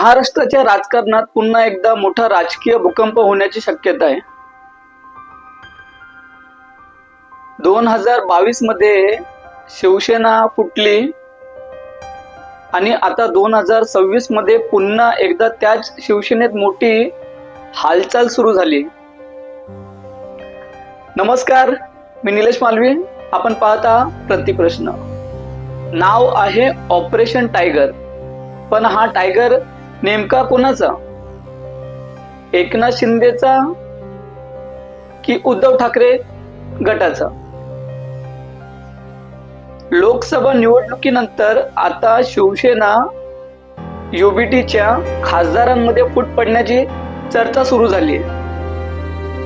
महाराष्ट्राच्या राजकारणात पुन्हा एकदा मोठा राजकीय भूकंप होण्याची शक्यता आहे. 2022 मध्ये शिवसेना फुटली आणि आता 2026 मध्ये पुन्हा एकदा त्याच शिवसेनेत मोठी हालचाल सुरू झाली. नमस्कार, मी निलेश मालवी. आपण पाहता प्रतिप्रश्न. नाव आहे ऑपरेशन टायगर, पण हा टायगर नेमका कोणाचा? एकनाथ शिंदेचा की उद्धव ठाकरे गटाचा? लोकसभा निवडणुकीनंतर आता शिवसेना युबीटीच्या खासदारांमध्ये फूट पडण्याची चर्चा सुरू झाली.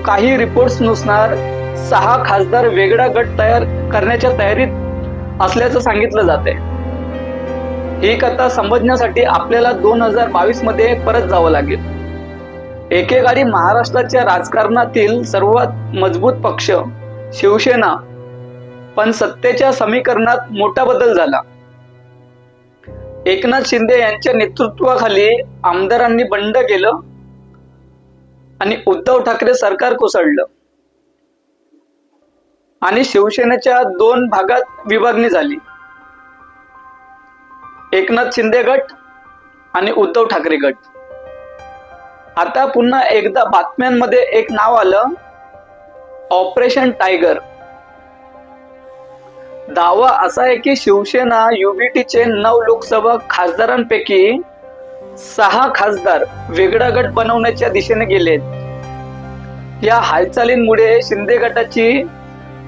काही रिपोर्ट्सनुसार 6 खासदार वेगळा गट तयार करण्याच्या तयारीत असल्याचं सांगितलं जाते. ही कथा समजण्यासाठी आपल्याला 2022 मध्ये परत जावं लागेल. एकेकाळी महाराष्ट्राच्या राजकारणातील सर्वात मजबूत पक्ष शिवसेना, पण सत्तेच्या समीकरणात मोठा बदल झाला. एकनाथ शिंदे यांच्या नेतृत्वाखाली आमदारांनी बंड केलं आणि उद्धव ठाकरे सरकार कोसळलं आणि शिवसेनेच्या 2 भागात विभागणी झाली. एकनाथ शिंदे गट आणि उद्धव ठाकरे गट. आता पुन्हा एकदा बातम्यांमध्ये एक नाव आलं, ऑपरेशन टायगर. दावा असा आहे की शिवसेना युबीटीचे 9 लोकसभा खासदारांपैकी 6 खासदार वेगळा गट बनवण्याच्या दिशेने गेलेत. या हालचालींमुळे शिंदे गटाची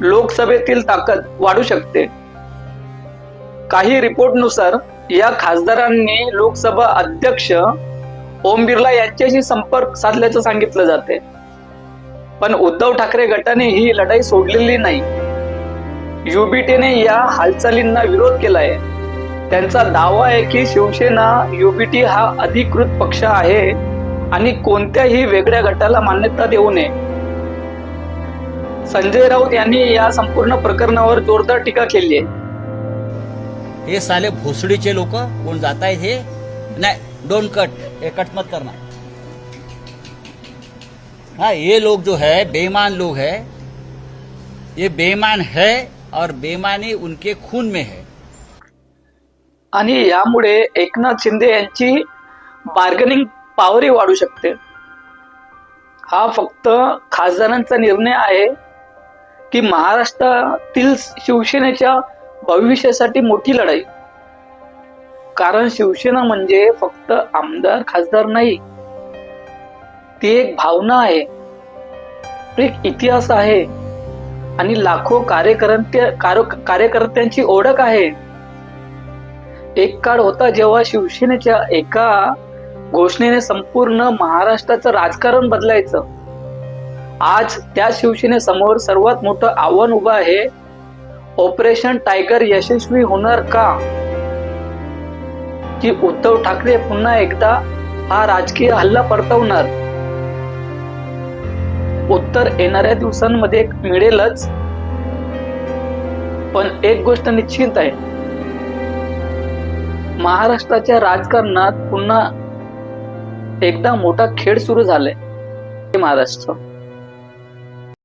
लोकसभेतील ताकद वाढू शकते. काही रिपोर्टनुसार या खासदारांनी लोकसभा अध्यक्ष ओम बिर्ला यांच्याशी संपर्क साधल्याचं सांगितलं जाते. पण उद्धव ठाकरे गटाने ही लढाई सोडलेली नाही. युबीटीने या हालचालींना विरोध केलाय. त्यांचा दावा आहे की शिवसेना युबीटी हा अधिकृत पक्ष आहे आणि कोणत्याही वेगळ्या गटाला मान्यता देऊ नये. संजय राऊत यांनी या संपूर्ण प्रकरणावर जोरदार टीका केली आहे. ये साले भोसडीचे लोक कोण जात आहेत हे नाही, डोंट कट, ये कट मत करना. हाँ, ये लोग जो है बेईमान लोग है, ये बेईमान है और बेईमानी उनके खून में है. आणि यामुळे एकनाथ शिंदे यांची बार्गेनिंग पॉवरही वाढू शकते. हा फक्त खासदारांचा निर्णय आहे की महाराष्ट्रातील शिवसेनेच्या भविष्यासाठी मोठी लढाई? कारण शिवसेना म्हणजे फक्त आमदार खासदार नाही, ती एक भावना आहे, एक इतिहास आहे आणि लाखो कार्यकर्त्यांची ओळख आहे. एक काळ होता जेव्हा शिवसेनेच्या एका घोषणेने संपूर्ण महाराष्ट्राचं राजकारण बदलायचं. आज त्या शिवसेनेसमोर सर्वात मोठं आव्हान उभं आहे. ऑपरेशन टायगर यशस्वी होणार का? की उद्धव ठाकरे पुन्हा एकदा हा राजकीय हल्ला परतवणार? उत्तर येणाऱ्या दिवसांमध्ये मिळेलच. पण एक गोष्ट निश्चित आहे, महाराष्ट्राच्या राजकारणात पुन्हा एकदा मोठा खेळ सुरू झालाय. महाराष्ट्र